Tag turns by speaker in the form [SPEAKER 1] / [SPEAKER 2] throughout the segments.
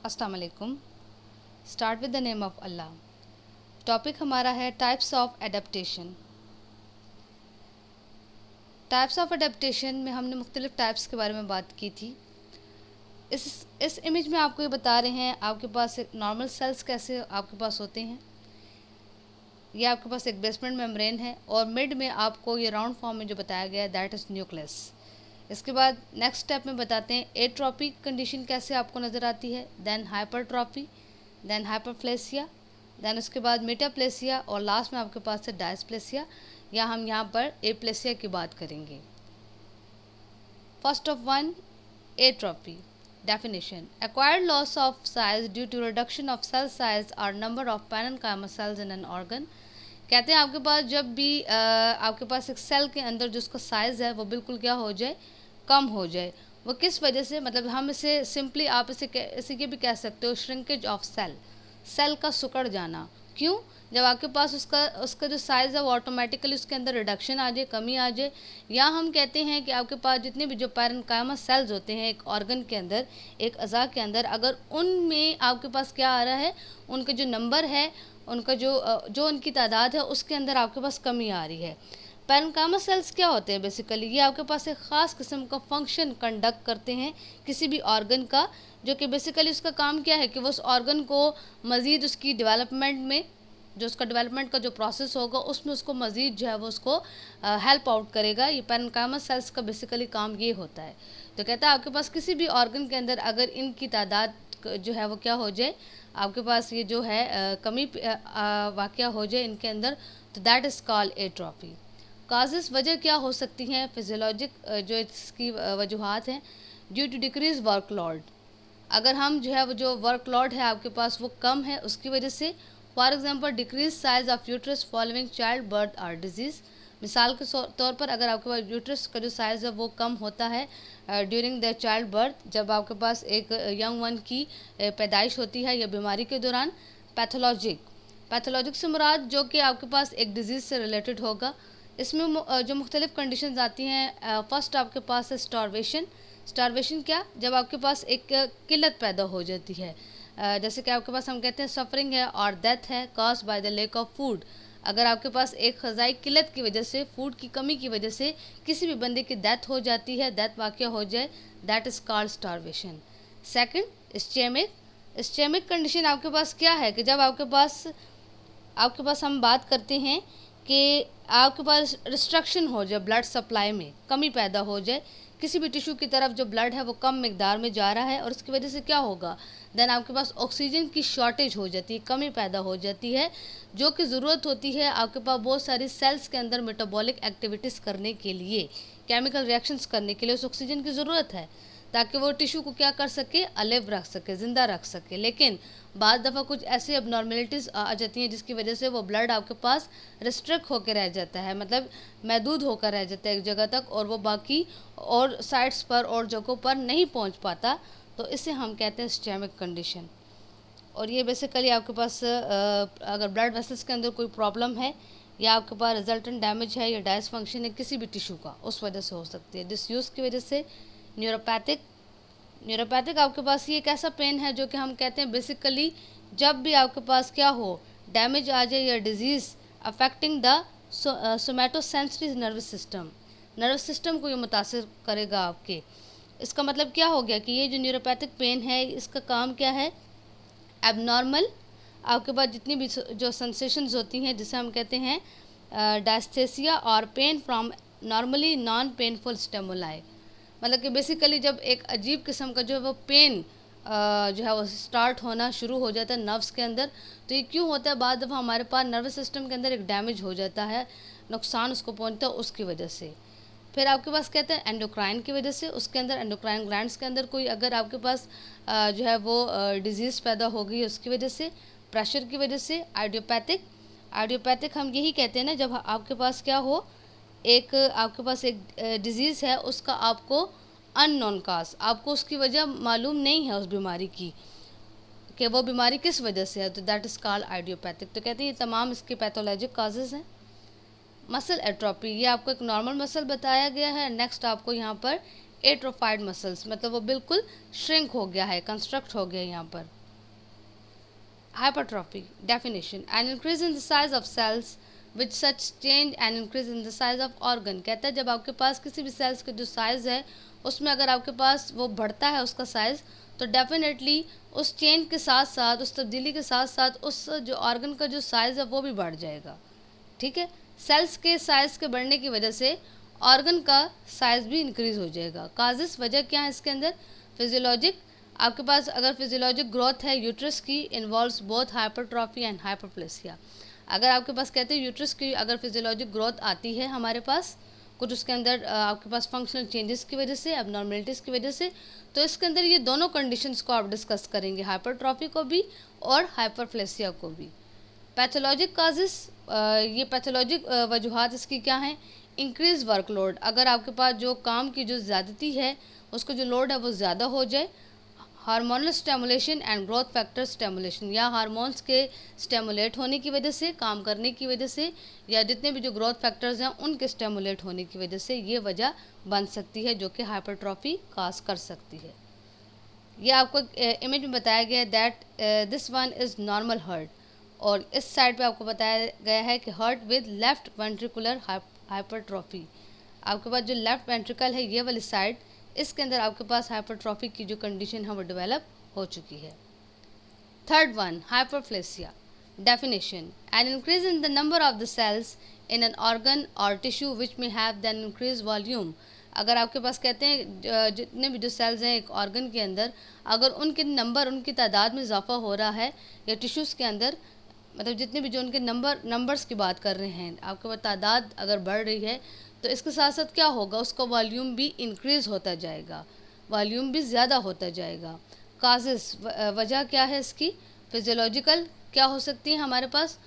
[SPEAKER 1] अस्सलाम वालेकुम। Start with the name of Allah. Topic हमारा है types of adaptation. Types of adaptation में हमने मुख्तलिफ टाइप्स के बारे में बात की थी। इस इमेज में आपको ये बता रहे हैं आपके पास एक नॉर्मल सेल्स कैसे आपके पास होते हैं। ये आपके पास एक बेसमेंट मेम्ब्रेन है और मिड में आपको ये राउंड फॉर्म में जो बताया गया है दैट इज़ न्यूक्लियस। इसके बाद नेक्स्ट स्टेप में बताते हैं एट्रोपी कंडीशन कैसे आपको नज़र आती है, then hypertrophy, then hyperplasia, then उसके बाद मेटाप्लेसिया और लास्ट में आपके पास है डायस्प्लेसिया, या हम यहाँ पर एप्लेसिया की बात करेंगे। First of one, atrophy definition: acquired loss of size due to reduction of cell size or number of parenchyma cells in an organ। कहते हैं आपके पास जब भी आपके पास एक सेल के अंदर जो उसका साइज़ है वो बिल्कुल क्या हो जाए, कम हो जाए। वो किस वजह से, मतलब हम इसे सिंपली आप इसे भी कह सकते हो श्रिंकेज ऑफ सेल, सेल का सिकुड़ जाना। क्यों? जब आपके पास उसका जो साइज़ है वो ऑटोमेटिकली उसके अंदर रिडक्शन आ जाए, कमी आ जाए। या हम कहते हैं कि आपके पास जितने भी जो पैरेन्काइमा सेल्स होते हैं एक ऑर्गन के अंदर, एक अज़ा के अंदर, अगर उनमें आपके पास क्या आ रहा है, उनका जो नंबर है, उनका जो उनकी तादाद है उसके अंदर आपके पास कमी आ रही है। पैरेन्काइमा सेल्स क्या होते हैं बेसिकली, ये आपके पास एक ख़ास किस्म का फंक्शन कंडक्ट करते हैं किसी भी ऑर्गन का, जो कि बेसिकली उसका काम क्या है कि वो उस ऑर्गन को मज़ीद उसकी डेवलपमेंट में, जो उसका डेवलपमेंट का जो प्रोसेस होगा उसमें उसको मज़ीद जो है वो उसको हेल्प आउट करेगा। ये पैरेन्काइमा सेल्स का बेसिकली काम ये होता है। तो कहता है आपके पास किसी भी ऑर्गन के अंदर अगर इनकी तादाद जो है वो क्या हो जाए, आपके पास ये जो है कमी वाक़या हो जाए इनके अंदर, तो that is called atrophy. Causes, वजह क्या हो सकती हैं, फिजियोलॉजिक जो इसकी वजूहात हैं, ड्यू टू डिक्रीज वर्कलोड। अगर हम जो है वो जो वर्कलोड है आपके पास वो कम है उसकी वजह से, for example decrease size of uterus following child birth और डिजीज़। मिसाल के तौर पर अगर आपके पास यूट्रस का जो साइज़ है वो कम होता है ड्यूरिंग द चाइल्ड बर्थ, जब आपके पास एक यंग वन की पैदाइश होती है या बीमारी के दौरान। पैथोलॉजिक से मुराद जो कि आपके पास एक डिजीज़ से रिलेटेड होगा। इसमें जो मुख्तलिफ़ कंडीशंस आती हैं, फर्स्ट आपके पास है स्टारवेशन क्या, जब आपके पास एक किल्लत पैदा हो जाती है, जैसे कि आपके पास हम कहते हैं सफरिंग है और डेथ है cause by the lack of food. अगर आपके पास एक ग़िज़ाई किल्लत की वजह से, फूड की कमी की वजह से किसी भी बंदे की डेथ हो जाती है, डेथ वाक़या हो जाए, that is called starvation. Second, ischaemic condition आपके पास क्या है कि जब आपके पास हम बात करते हैं कि आपके पास रिस्ट्रक्शन हो जाए, ब्लड सप्लाई में कमी पैदा हो जाए, किसी भी टिश्यू की तरफ जो ब्लड है वो कम मिकदार में जा रहा है और उसकी वजह से क्या होगा, देन आपके पास ऑक्सीजन की शॉर्टेज हो जाती है, कमी पैदा हो जाती है, जो कि ज़रूरत होती है आपके पास बहुत सारी सेल्स के अंदर मेटाबॉलिक एक्टिविटीज़ करने के लिए, केमिकल रिएक्शंस करने के लिए उस ऑक्सीजन की ज़रूरत है ताकि वो टिश्यू को क्या कर सके, अलिव रख सके, ज़िंदा रख सके। लेकिन बाद दफ़ा कुछ ऐसी अबनॉर्मेलिटीज़ आ जाती हैं जिसकी वजह से वो ब्लड आपके पास रिस्ट्रिक्ट होकर रह जाता है, मतलब महदूद होकर रह जाता है एक जगह तक, और वो बाकी और साइट्स पर और जगहों पर नहीं पहुंच पाता, तो इसे हम कहते हैं इस्चेमिक कंडीशन। और ये बेसिकली आपके पास अगर ब्लड वेसल्स के अंदर कोई प्रॉब्लम है या आपके पास रिजल्टेंट डैमेज है या डायसफंक्शन है किसी भी टिश्यू का, उस वजह से हो सकती है। डिसयूज़ की वजह से न्यूरोपैथिक आपके पास ये एक ऐसा पेन है जो कि हम कहते हैं बेसिकली जब भी आपके पास क्या हो, डैमेज आ जाए या disease affecting the somatosensory nervous system को ये मुतासिर करेगा आपके। इसका मतलब क्या हो गया कि ये जो न्यूरोपैथिक पेन है इसका काम क्या है, एबनॉर्मल आपके पास जितनी भी जो सेंसेशंस होती हैं जिसे हम कहते हैं डायस्थेसिया और pain from normally non painful stimuli, मतलब कि बेसिकली जब एक अजीब किस्म का जो है वो पेन जो है वो स्टार्ट होना शुरू हो जाता है नर्व्स के अंदर। तो ये क्यों होता है, बाद दफ़ा हमारे पास नर्वस सिस्टम के अंदर एक डैमेज हो जाता है, नुकसान उसको पहुंचता है उसकी वजह से। फिर आपके पास कहते हैं एंडोक्राइन की वजह से, उसके अंदर एंडोक्राइन ग्लैंड्स के अंदर कोई अगर आपके पास जो है वो डिजीज़ पैदा हो गई उसकी वजह से, प्रेशर की वजह से। आइडियोपैथिक हम यही कहते हैं ना, जब आपके पास क्या हो, एक आपके पास एक डिज़ीज़ है उसका आपको अननोन काज, आपको उसकी वजह मालूम नहीं है उस बीमारी की कि वो बीमारी किस वजह से है, तो दैट इज़ कॉल्ड आइडियोपैथिक। तो कहते हैं ये तमाम इसके पैथोलॉजिक काजेज़ हैं। मसल एट्रोपी, ये आपको एक नॉर्मल मसल बताया गया है। नेक्स्ट आपको यहाँ पर एट्रोफाइड मसल्स, मतलब वो बिल्कुल श्रिंक हो गया है, कंस्ट्रक्ट हो गया यहाँ पर। Hypertrophy definition: an increase in the size of cells with such change an increase in the size of organ। कहता है जब आपके पास किसी भी सेल्स का जो साइज़ है उसमें अगर आपके पास वो बढ़ता है उसका साइज़, तो डेफिनेटली उस चेंज के साथ साथ, उस तब्दीली के साथ साथ उस जो ऑर्गन का जो साइज़ है वो भी बढ़ जाएगा। ठीक है, सेल्स के साइज़ के बढ़ने की वजह से ऑर्गन का साइज़ भी इंक्रीज़ हो जाएगा। काजिस, वजह क्या है इसके अंदर? फिजियोलॉजिक, आपके पास अगर फिजियोलॉजिक ग्रोथ है यूट्रस की, involves both hypertrophy and hyperplasia. अगर आपके पास कहते हैं यूट्रस की अगर फिजियोलॉजिक ग्रोथ आती है हमारे पास कुछ उसके अंदर आपके पास फंक्शनल चेंजेस की वजह से, एबनॉर्मलिटीज़ की वजह से, तो इसके अंदर ये दोनों कंडीशंस को आप डिस्कस करेंगे, हाइपरट्रॉफी को भी और हाइपरप्लेसिया को भी। पैथोलॉजिक काजेस, ये पैथोलॉजिक वजूहात इसकी क्या हैं? इंक्रीज वर्कलोड, अगर आपके पास जो काम की जो ज़्यादती है उसका जो लोड है वो ज़्यादा हो जाए। हार्मोनल स्टेमुलेशन एंड ग्रोथ फैक्टर स्टेमुलेशन, या हार्मोन्स के स्टेमुलेट होने की वजह से, काम करने की वजह से, या जितने भी जो ग्रोथ फैक्टर्स हैं उनके स्टेमुलेट होने की वजह से ये वजह बन सकती है जो कि हाइपरट्रॉफी काज कर सकती है। ये आपको इमेज में बताया गया है that this one is normal heart, और इस साइड पे आपको बताया गया है कि heart with left ventricular hypertrophy. आपके पास जो लेफ्ट वेंट्रिकल है ये वाली साइड, इसके अंदर आपके पास हाइपरट्रॉफी की जो कंडीशन है वो डेवलप हो चुकी है। Third one, hyperplasia definition: an increase in the number of the cells in an organ और tissue which may have then increase volume. अगर आपके पास कहते हैं जितने भी जो सेल्स हैं एक ऑर्गन के अंदर, अगर उनके नंबर, उनकी तादाद में इजाफा हो रहा है, या टिश्यूज़ के अंदर, मतलब जितने भी जो उनके नंबर्स की बात कर रहे हैं, आपके पास तादाद अगर बढ़ रही है तो इसके साथ साथ क्या होगा, उसका वॉल्यूम भी इंक्रीज़ होता जाएगा, वॉल्यूम भी ज़्यादा होता जाएगा। काजेस, वजह क्या है इसकी? फिजियोलॉजिकल क्या हो सकती है हमारे पास?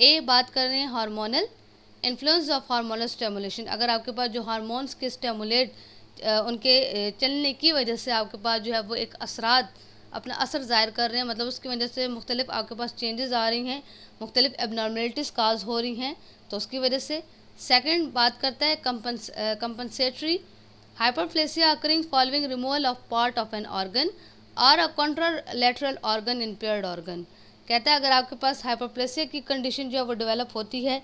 [SPEAKER 1] ए बात कर रहे हैं हार्मोनल, इन्फ्लुएंस ऑफ हार्मोनल स्टेमुलेशन, अगर आपके पास जो हार्मोन्स के स्टेमुलेट उनके चलने की वजह से आपके पास जो है वो एक असरात अपना असर ज़ाहिर कर रहे हैं, मतलब उसकी वजह से मुख्तलिफ आपके पास चेंजेस आ रही हैं, मुख्तलिफ एबनॉर्मलिटीज़ काज हो रही हैं, तो उसकी वजह से। सेकंड बात करता है compensatory hyperplasia occurring following removal of part of N organ और अ कॉन्ट्रालैटरल ऑर्गन इम्पेयर्ड ऑर्गन। कहता है अगर आपके पास हाइपरप्लेसिया की कंडीशन जो है वो डेवलप होती है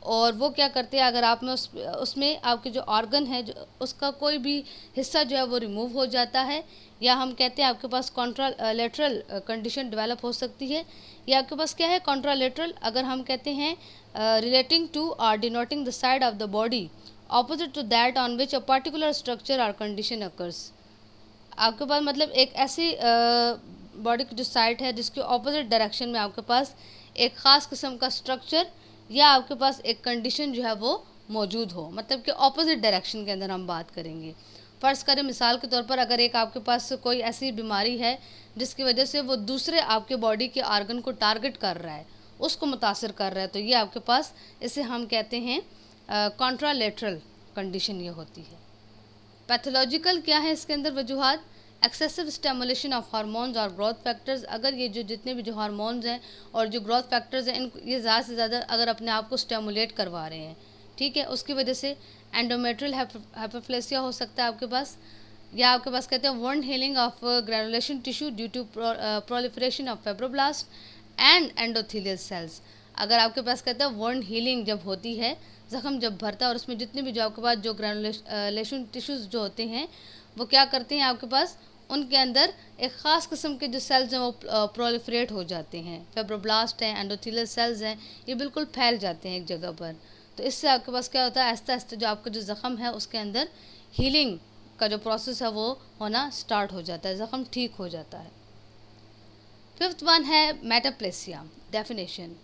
[SPEAKER 1] और वो क्या करते हैं, अगर आप में उसमें आपके जो ऑर्गन है जो उसका कोई भी हिस्सा जो है वो रिमूव हो जाता है, या हम कहते हैं आपके पास कॉन्ट्रालैटरल कंडीशन डेवलप हो सकती है, या आपके पास क्या है कॉन्ट्रालैटरल, अगर हम कहते हैं relating to or denoting the side of the body opposite to that on which a particular structure or condition occurs. आपके पास मतलब एक ऐसी बॉडी की जो साइड है जिसके ऑपोजिट डायरेक्शन में आपके पास एक ख़ास किस्म का स्ट्रक्चर या आपके पास एक कंडीशन जो है वो मौजूद हो, मतलब कि ऑपोजिट डायरेक्शन के अंदर हम बात करेंगे। फ़र्ज़ करें मिसाल के तौर पर अगर एक आपके पास कोई ऐसी बीमारी है जिसकी वजह से वो दूसरे आपके बॉडी के आर्गन को टारगेट कर रहा है, उसको मुतासिर कर रहा है, तो ये आपके पास इसे हम कहते हैं कॉन्ट्रालैटरल कंडीशन ये होती है। पैथोलॉजिकल क्या है इसके अंदर वजूहात? एक्सेसिव स्टेमुलेशन ऑफ हार्मोन्स और ग्रोथ फैक्टर्स, अगर ये जो जितने भी जो हार्मोन्स हैं और जो ग्रोथ फैक्टर्स हैं ये ज़्यादा से ज़्यादा अगर अपने आप को स्टेमुलेट करवा रहे हैं, ठीक है, उसकी वजह से एंडोमेट्रियल हाइपरप्लेसिया हो सकता है आपके पास, या आपके पास कहते हैं wound healing of granulation tissue due to proliferation of fibroblast and endothelial cells. अगर आपके पास कहते हैं वुंड हीलिंग जब होती है, ज़ख्म जब भरता है और उसमें जितने भी जो आपके पास जो ग्रैनुलेशन टिश्यूज़ जो होते हैं वो क्या करते हैं आपके पास, उनके अंदर एक ख़ास किस्म के जो सेल्स हैं वो प्रोलिफरेट हो जाते हैं, फाइब्रोब्लास्ट हैं, एंडोथेलियल सेल्स हैं, ये बिल्कुल फैल जाते हैं एक जगह पर। तो इससे आपके पास क्या होता है, आहिस्ता आहिस्ता जो आपका जो ज़ख़म है उसके अंदर हीलिंग का जो प्रोसेस है वो होना स्टार्ट हो जाता है, ज़ख़म ठीक हो जाता है। फिफ्थ वन है metaplasia definition: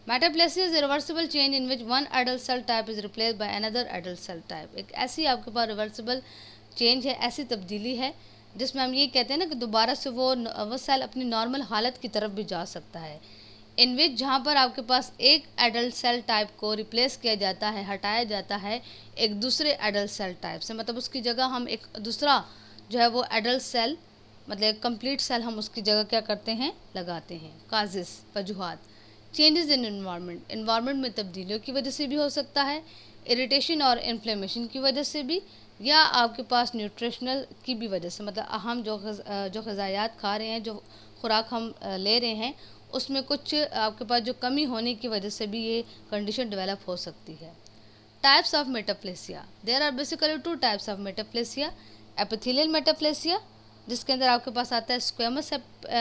[SPEAKER 1] metaplasia is reversible change in which one adult cell type is replace by another adult cell type. एक ऐसी आपके पास रिवर्सिबल चेंज है, ऐसी तब्दीली है जिसमें हम ये कहते हैं ना कि दोबारा से वो सेल अपनी नॉर्मल हालत की तरफ भी जा सकता है। इन विच जहाँ पर आपके पास एक एडल्ट सेल टाइप को रिप्लेस किया जाता है, हटाया जाता है एक दूसरे एडल्ट सेल टाइप से, मतलब उसकी जगह हम एक दूसरा जो है वो एडल्ट सेल, मतलब एक कंप्लीट सेल हम उसकी जगह क्या करते हैं, लगाते हैं। काजिस वजूहात: चेंजेस इन एनवायरनमेंट में तब्दीलियों की वजह से भी हो सकता है, इरिटेशन और इन्फ्लेमेशन की वजह से भी, या आपके पास न्यूट्रिशनल की भी वजह से, मतलब हम जो ग़िज़ायात खा रहे हैं, जो खुराक हम ले रहे हैं, उसमें कुछ आपके पास जो कमी होने की वजह से भी ये कंडीशन डेवलप हो सकती है। Types of metaplasia, there are basically 2 types of metaplasia. Epithelial metaplasia, जिसके अंदर आपके पास आता है squamous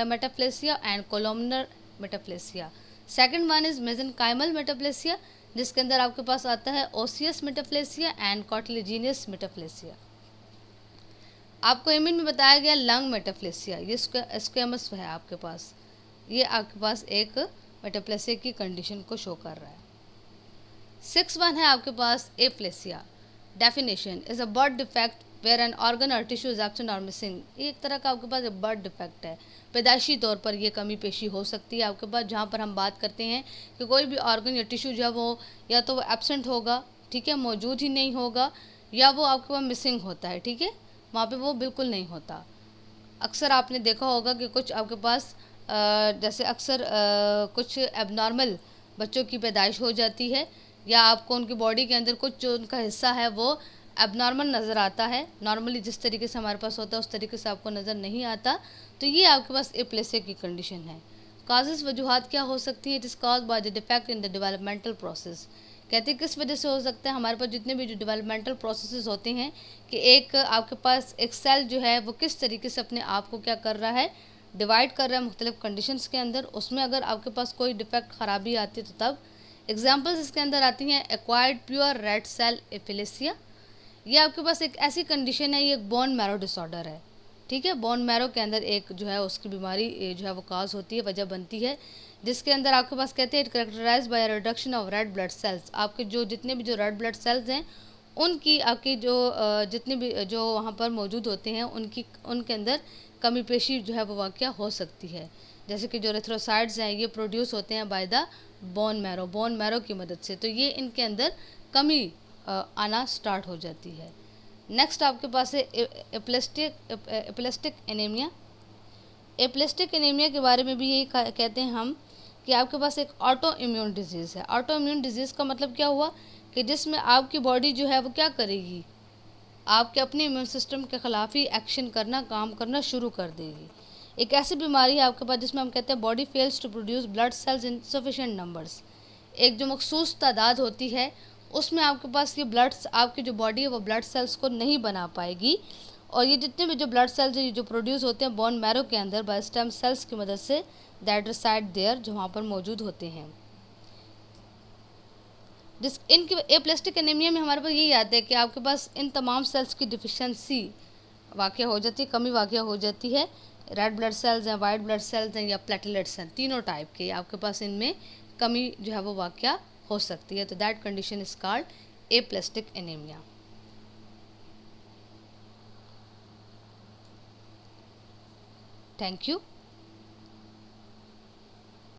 [SPEAKER 1] metaplasia and columnar metaplasia. Second one is mesenchymal metaplasia, जिसके अंदर आपके पास आता है ओसियस मेटाप्लेसिया एंड कॉटिलिजिनियस मेटाप्लेसिया। आपको इमेज में बताया गया लंग मेटाप्लेसिया, ये स्क्वेमस है आपके पास, ये आपके पास एक मेटाप्लेसिया की कंडीशन को शो कर रहा है। 6 वन है आपके पास aplasia. Definition is a birth defect where an organ और टिश्यू इज एब्सेंट और मिसिंग। एक तरह का आपके पास एक बर्थ डिफेक्ट है, पैदाइशी तौर पर ये कमी पेशी हो सकती है आपके पास, जहाँ पर हम बात करते हैं कि कोई भी ऑर्गन या टिश्यू जो है वो या तो वो एब्सेंट होगा, ठीक है, मौजूद ही नहीं होगा, या वो आपके पास मिसिंग होता है, ठीक है, वहाँ पे वो बिल्कुल नहीं होता। अक्सर आपने देखा होगा कि कुछ आपके पास जैसे अक्सर कुछ एबनॉर्मल बच्चों की पैदाइश हो जाती है, या आपको उनकी बॉडी के अंदर कुछ जो उनका हिस्सा है वो एबनॉर्मल नज़र आता है, नॉर्मली जिस तरीके से हमारे पास होता है उस तरीके से आपको नज़र नहीं आता, तो ये आपके पास एप्लेसिया की कंडीशन है। काजेस वजूहात क्या हो सकती है? It is cause by the defect in the developmental process. कहते हैं किस वजह से हो सकता है? हमारे पास जितने भी जो डेवलपमेंटल प्रोसेसेस होते हैं कि एक आपके पास एक सेल जो है वो किस तरीके से अपने आप को क्या कर रहा है, डिवाइड कर रहा है मुख्तलिफ कंडीशंस के अंदर, उसमें अगर आपके पास कोई डिफेक्ट खराबी आती है तो तब एग्जाम्पल्स इसके अंदर आती हैं एक्वायर्ड प्योर रेड सेल एपिलेसिया। ये आपके पास एक ऐसी कंडीशन है, ये एक बोन मैरो डिसऑर्डर है, ठीक है, बोन मैरो के अंदर एक जो है उसकी बीमारी जो है वो काज होती है, वजह बनती है, जिसके अंदर आपके पास कहते हैं it characterize by reduction of red blood cells. आपके जो जितने भी जो रेड ब्लड सेल्स हैं उनकी आपकी जो जितने भी जो वहाँ पर मौजूद होते हैं उनके अंदर कमी पेशी जो है वो वाक़या हो सकती है। जैसे कि जो एरिथ्रोसाइट्स हैं ये प्रोड्यूस होते हैं बाय द बोन मैरो की मदद से, तो ये इनके अंदर कमी आना स्टार्ट हो जाती है। नेक्स्ट आपके पास है एप्लेस्टिक एनीमिया। एप्लेस्टिक एनीमिया के बारे में भी यही कहते हैं हम कि आपके पास एक ऑटो इम्यून डिजीज़ है। ऑटो इम्यून डिजीज़ का मतलब क्या हुआ कि जिसमें आपकी बॉडी जो है वो क्या करेगी, आपके अपने इम्यून सिस्टम के ख़िलाफ़ ही एक्शन करना, काम करना शुरू कर देगी। एक ऐसी बीमारी है आपके पास जिसमें हम कहते हैं body fails to produce blood cells in sufficient numbers. एक जो मखसूस तादाद होती है उसमें आपके पास ये आपकी जो बॉडी है वो ब्लड सेल्स को नहीं बना पाएगी, और ये जितने भी जो ब्लड सेल्स हैं जो प्रोड्यूस होते हैं बोन मैरो के अंदर बाय स्टेम सेल्स की मदद से, दैट रिसाइड देयर, जो वहाँ पर मौजूद होते हैं। इनकी एप्लेस्टिक एनीमिया में हमारे पास यही आता है कि आपके पास इन तमाम सेल्स की डिफिशेंसी वाक़या हो जाती है, कमी वाक़या हो जाती है। रेड ब्लड सेल्स हैं, वाइट ब्लड सेल्स हैं या प्लेटलेट्स हैं, तीनों टाइप के आपके पास इनमें कमी जो है वो वाक़या हो सकती है, तो that condition is called aplastic anaemia. Thank you.